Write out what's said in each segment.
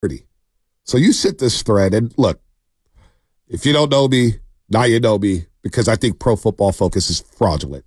Purdy. So you sit this thread, and look, if you don't know me, now you know me, because I think Pro Football Focus is fraudulent.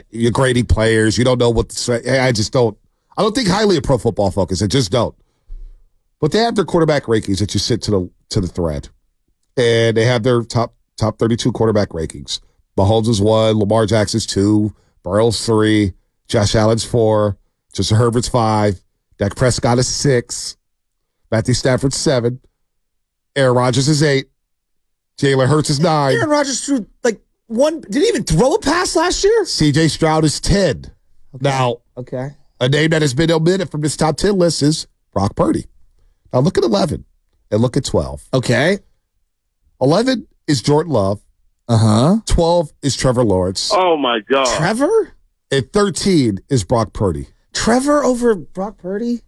You're grading players. You don't know what to say. I don't think highly of Pro Football Focus. I just don't. But they have their quarterback rankings that you sit to the thread. And they have their top 32 quarterback rankings. Mahomes is 1, Lamar Jackson's 2, Burrow's 3, Josh Allen's 4, Justin Herbert's 5, Dak Prescott is 6, Matthew Stafford's 7, Aaron Rodgers is 8, Jalen Hurts is 9. Aaron Rodgers threw didn't he even throw a pass last year? CJ Stroud is 10. Okay. Now, a name that has been omitted from this top 10 list is Brock Purdy. Now look at 11 and look at 12. Okay. 11 is Jordan Love. 12 is Trevor Lawrence. Oh, my God. Trevor? And 13 is Brock Purdy. Trevor over Brock Purdy?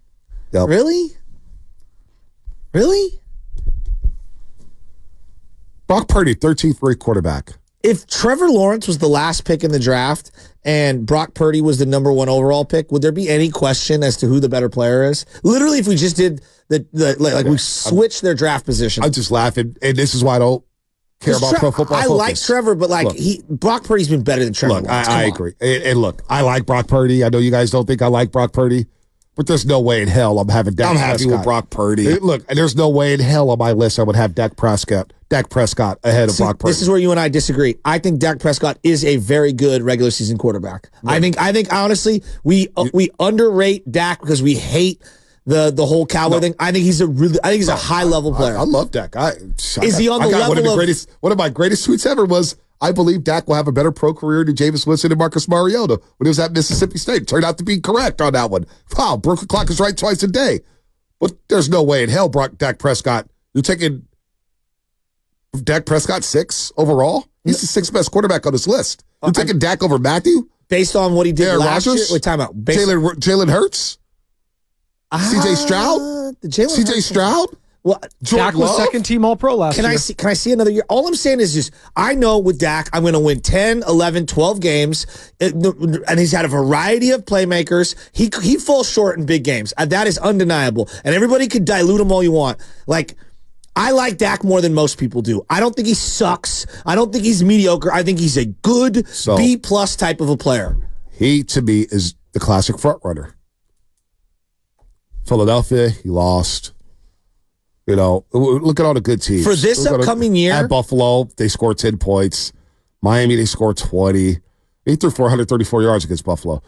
Yep. Really? Really? Brock Purdy, 13th rate quarterback. If Trevor Lawrence was the last pick in the draft and Brock Purdy was the number 1 overall pick, would there be any question as to who the better player is? Literally, if we just did we switched their draft position. I'm just laughing, and this is why I don't care about Pro Football Focus. I like Trevor, but Brock Purdy's been better than Trevor Lawrence. I agree. And look, I like Brock Purdy. I know you guys don't think I like Brock Purdy, but there's no way in hell I'm having Dak Prescott. I'm happy with Brock Purdy. Look, there's no way in hell on my list I would have Dak Prescott ahead of Brock Purdy. This is where you and I disagree. I think Dak Prescott is a very good regular season quarterback. Right. I think honestly we underrate Dak because we hate the whole Cowboy thing. I think he's a high level player. I love Dak. Is he on the level one of my greatest tweets ever was, I believe Dak will have a better pro career than Jameis Winston and Marcus Mariota when he was at Mississippi State. Turned out to be correct on that one. Wow, broken clock is right twice a day. But there's no way in hell Dak Prescott, you're taking Dak Prescott 6 overall? He's the 6th best quarterback on this list. You're taking Dak over Matthew? Based on what he did last year? Wait, time out. Jalen Hurts? CJ Stroud? CJ Stroud? Well, Dak was second team All-Pro last year. Can I see another year? All I'm saying is just, I know with Dak, I'm going to win 10, 11, 12 games, and he's had a variety of playmakers. He falls short in big games. That is undeniable. And everybody could dilute him all you want. I like Dak more than most people do. I don't think he sucks. I don't think he's mediocre. I think he's a good B+ type of a player. He, to me, is the classic front runner. Philadelphia, he lost. Look at all the good teams. For this upcoming year. At Buffalo, they scored 10 points. Miami, they scored 20. He threw 434 yards against Buffalo.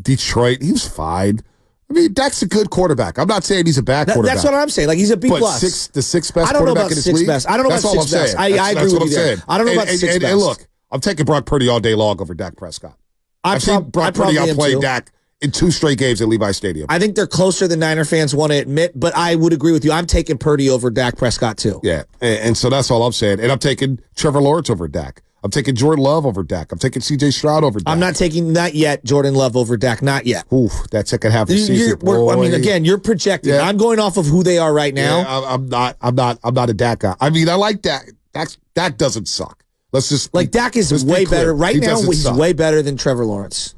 Detroit, he was fine. I mean, Dak's a good quarterback. I'm not saying he's a bad quarterback. That's what I'm saying. He's a B+. But the 6th best quarterback in this league? I don't know about 6th best. I agree with you there. I don't know about 6th best. And look, I'm taking Brock Purdy all day long over Dak Prescott. I've seen Brock Purdy outplay Dak in 2 straight games at Levi Stadium. I think they're closer than Niner fans want to admit, but I would agree with you. I'm taking Purdy over Dak Prescott too. Yeah, and so that's all I'm saying. And I'm taking Trevor Lawrence over Dak. I'm taking Jordan Love over Dak. I'm taking C.J. Stroud over Dak. I'm not taking that yet, Jordan Love over Dak. Not yet. Ooh, that second half of the season. Again, you're projecting. Yeah. I'm going off of who they are right now. Yeah, I'm not a Dak guy. I mean, I like Dak. Dak doesn't suck. Let's just Dak is way better right now. He's way better than Trevor Lawrence.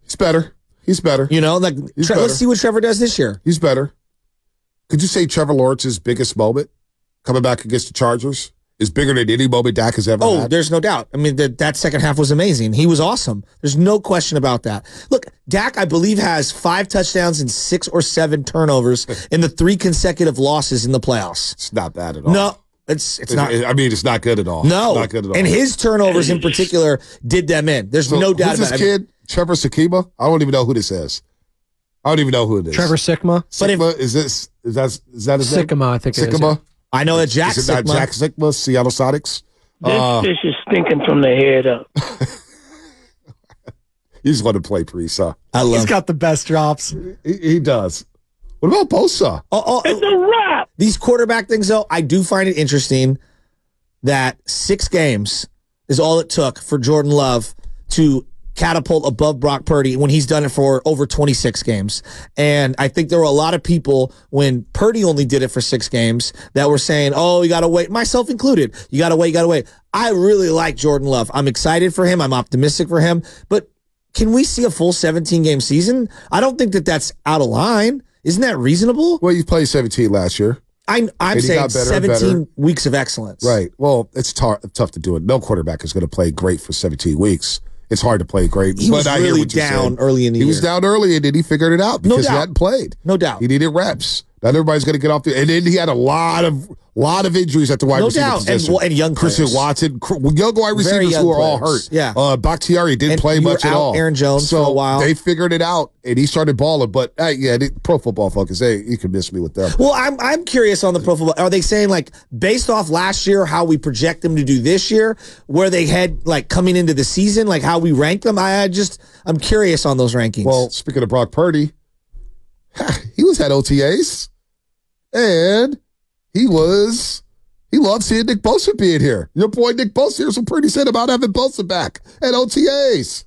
He's better. Let's see what Trevor does this year. He's better. Could you say Trevor Lawrence's biggest moment coming back against the Chargers is bigger than any moment Dak has ever had? Oh, there's no doubt. I mean, that second half was amazing. He was awesome. There's no question about that. Look, Dak, I believe, has 5 touchdowns and 6 or 7 turnovers in the 3 consecutive losses in the playoffs. It's not bad at all. No. It's not. I mean, it's not good at all. No. It's not good at all. And his turnovers in particular did them in. There's no doubt about it. Who's this kid? Trevor Sikima? I don't even know who this is. I don't even know who it is. Trevor Sikma. Sikma, is that his name? Sikma, I think it is. Sikma? I know that Jack Sikma. Is it not Jack Sikma, Seattle Sonics? This fish is stinking from the head up. You just want to play Priest, huh? He's got the best drops. He does. What about Bosa? It's a wrap. These quarterback things, though, I do find it interesting that 6 games is all it took for Jordan Love to catapult above Brock Purdy when he's done it for over 26 games. And I think there were a lot of people when Purdy only did it for 6 games that were saying, oh, you got to wait, myself included. You got to wait. I really like Jordan Love. I'm excited for him. I'm optimistic for him. But can we see a full 17-game season? I don't think that that's out of line. Isn't that reasonable? Well, you played 17 last year. I'm saying 17 weeks of excellence. Right. Well, it's tough to do it. No quarterback is going to play great for 17 weeks. It's hard to play great. He was really down early in the year. He was down early, and then he figured it out because he hadn't played. No doubt. He needed reps. Not everybody's going to get off the. And then he had a lot of injuries at the wide receiver position. And young players. Christian Watson, young wide receivers who are all hurt. Yeah. Bakhtiari didn't play much at all. Aaron Jones for a while. They figured it out, and he started balling. But Pro Football Focus, you can miss me with them. Well, I'm curious on the Pro Football. Are they saying like based off last year how we project them to do this year, where they had like coming into the season, like how we rank them? I'm curious on those rankings. Well, speaking of Brock Purdy, he was at OTAs. And he loved seeing Nick Bosa being here. Your boy Nick Bosa, here's what Purdy said about having Bosa back at OTAs.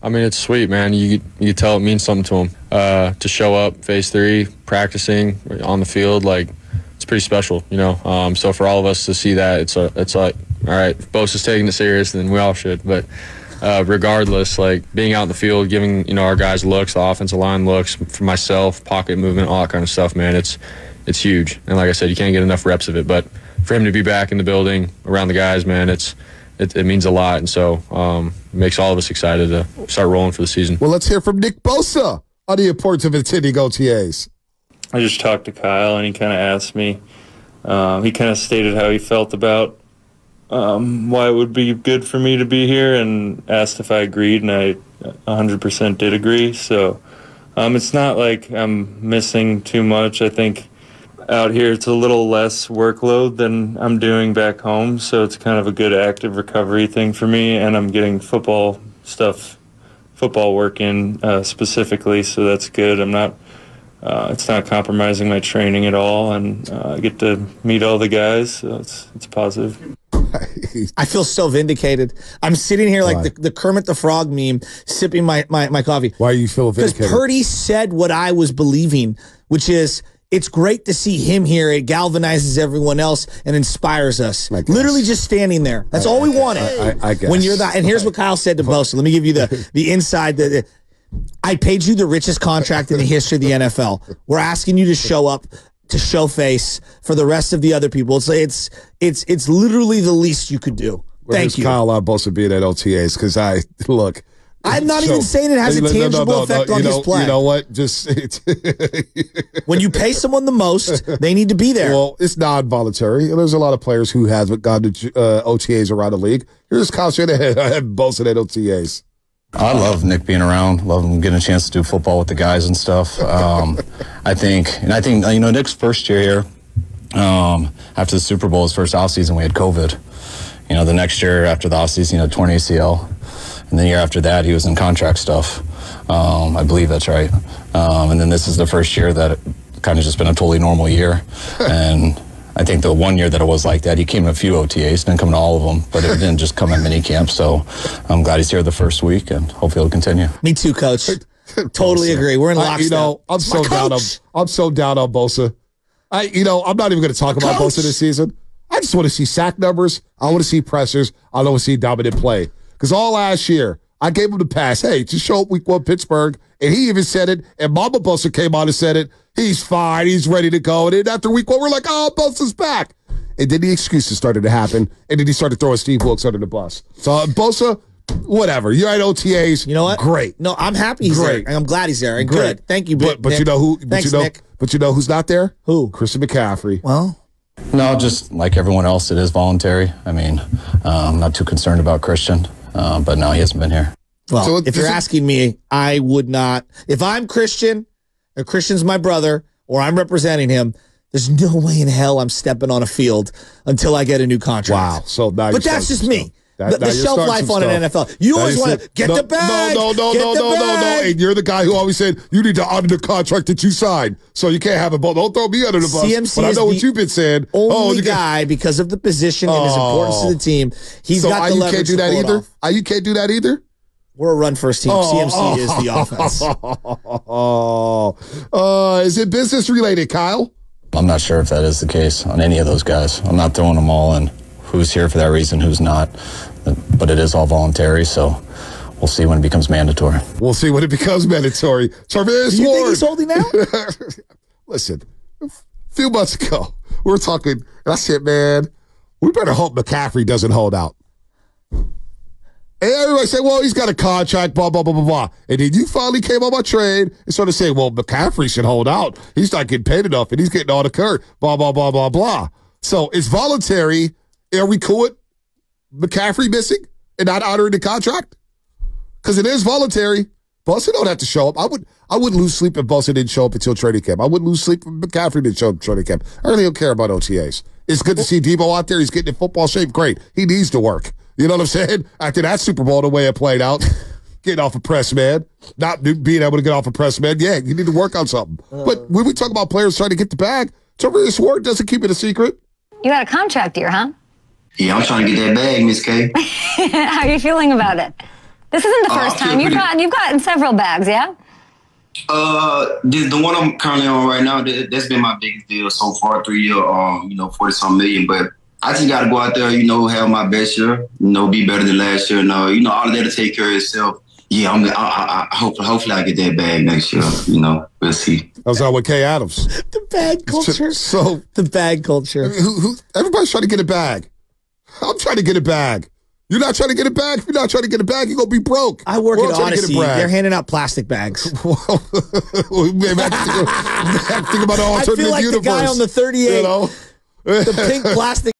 I mean, it's sweet, man. You tell it means something to him. To show up phase 3, practicing on the field, like it's pretty special, you know. So for all of us to see that, it's like, all right, if Bosa's taking it serious, then we all should. But regardless, like being out in the field, giving our guys looks, the offensive line looks, for myself, pocket movement, all that kind of stuff, man. It's huge. And like I said, you can't get enough reps of it. But for him to be back in the building around the guys, man, it means a lot. And so it makes all of us excited to start rolling for the season. Well, let's hear from Nick Bosa on the importance of attending OTAs. I just talked to Kyle, and he kind of asked me, he kind of stated how he felt about why it would be good for me to be here and asked if I agreed, and I 100% did agree. So it's not like I'm missing too much. I think out here it's a little less workload than I'm doing back home, so it's kind of a good active recovery thing for me, and I'm getting football work in specifically, so that's good. It's not compromising my training at all, and I get to meet all the guys, so it's positive. I feel so vindicated. I'm sitting here like the Kermit the Frog meme, sipping my coffee. Why are you feel vindicated? Because Purdy said what I was believing, which is it's great to see him here. It galvanizes everyone else and inspires us. Literally just standing there. That's all we wanted. I guess. When you're that, and here's what Kyle said to Bosa. Let me give you the inside. I paid you the richest contract in the history of the NFL. We're asking you to show up, to show face for the rest of the other people. It's literally the least you could do. Thank you. Kyle on Bosa being at OTAs because I'm not even saying it has a tangible effect on his play. You know what? Just when you pay someone the most, they need to be there. Well, it's non-voluntary. There's a lot of players who have gone to OTAs around the league. Here's Kyle Shanahan. I have Bosa at OTAs. I love Nick being around. Love him getting a chance to do football with the guys and stuff. I think Nick's first year here, after the Super Bowl, his first offseason, we had COVID. The next year after the offseason, torn ACL. And the year after that, he was in contract stuff. I believe that's right. And then this is the first year that it kind of just been a totally normal year. And I think the one year that it was like that, he came to a few OTAs, didn't come to all of them, but it didn't just come at mini camp. So I'm glad he's here the first week, and hopefully it'll continue. Me too, Coach. Totally agree. We're in lockstep. I'm so down on Bosa. I'm not even going to talk about Bosa this season. I just want to see sack numbers. I want to see pressures. I want to see dominant play. Because all last year, I gave him the pass. Hey, just show up week 1 Pittsburgh. And he even said it. And Mama Bosa came on and said it. He's fine. He's ready to go. And then after week 1, we're like, oh, Bosa's back. And then the excuses started to happen. And then he started throwing Steve Wilkes under the bus. So Bosa, whatever. You're at OTAs. You know what? Great. No, I'm happy he's there. I'm glad he's there. And great. Good. Thank you, but Nick. you know who? Thanks, Nick. But you know who's not there? Who? Christian McCaffrey. Well. No, just like everyone else, it is voluntary. I mean, I'm not too concerned about Christian, but no, he hasn't been here. Well, so if you're asking me, I would not. If I'm Christian, or Christian's my brother, or I'm representing him, there's no way in hell I'm stepping on a field until I get a new contract. Wow. So now but that's just me. The shelf life on an NFL. You always want to get the bag. No. And you're the guy who always said you need to honor the contract that you signed. So you can't have it both. Don't throw me under the bus. CMC but I know what you've been saying. Only guy because of the position and his importance to the team. He's got the leverage to pull it off. You can't do that either. We're a run-first team. CMC is the offense. Is it business-related, Kyle? I'm not sure if that is the case on any of those guys. I'm not throwing them all in. Who's here for that reason, who's not. But it is all voluntary, so we'll see when it becomes mandatory. We'll see when it becomes mandatory. Charvarius Do you Ward. think he's holding out? Listen, a few months ago, we were talking, and I said, man, we better hope McCaffrey doesn't hold out. And everybody said, well, he's got a contract, blah, blah, blah, blah, blah. And then you finally came on my trade and started saying, well, McCaffrey should hold out. He's not getting paid enough, and he's getting all the curve, blah, blah, blah, blah, blah. So it's voluntary. Are we cool with McCaffrey missing and not honoring the contract? Because it is voluntary. Bosa don't have to show up. I wouldn't lose sleep if Bosa didn't show up until training camp. I wouldn't lose sleep if McCaffrey didn't show up until training camp. I really don't care about OTAs. It's good to see Debo out there. He's getting in football shape. Great. He needs to work. You know what I'm saying? After that Super Bowl, the way it played out, getting off a press man, not being able to get off a press man, yeah, you need to work on something. But when we talk about players trying to get the bag, Tavarius Ward doesn't keep it a secret. You got a contract year, huh? Yeah, I'm trying to get that bag, Miss K. How are you feeling about it? This isn't the first time. You've gotten several bags, yeah? The one I'm currently on right now, that's been my biggest deal so far, 3 year, 40-some million. But I just got to go out there, have my best year, be better than last year. And, all of that to take care of itself. Yeah, hopefully I get that bag next year. We'll see. I was out with Kay Adams. The bag culture. So the bag culture. Everybody's trying to get a bag. I'm trying to get a bag. You're not trying to get a bag? If you're not trying to get a bag, you're going to be broke. I work at Odyssey. They're handing out plastic bags. Well, we have to think about an alternative universe. I feel like the guy on the 38. The pink plastic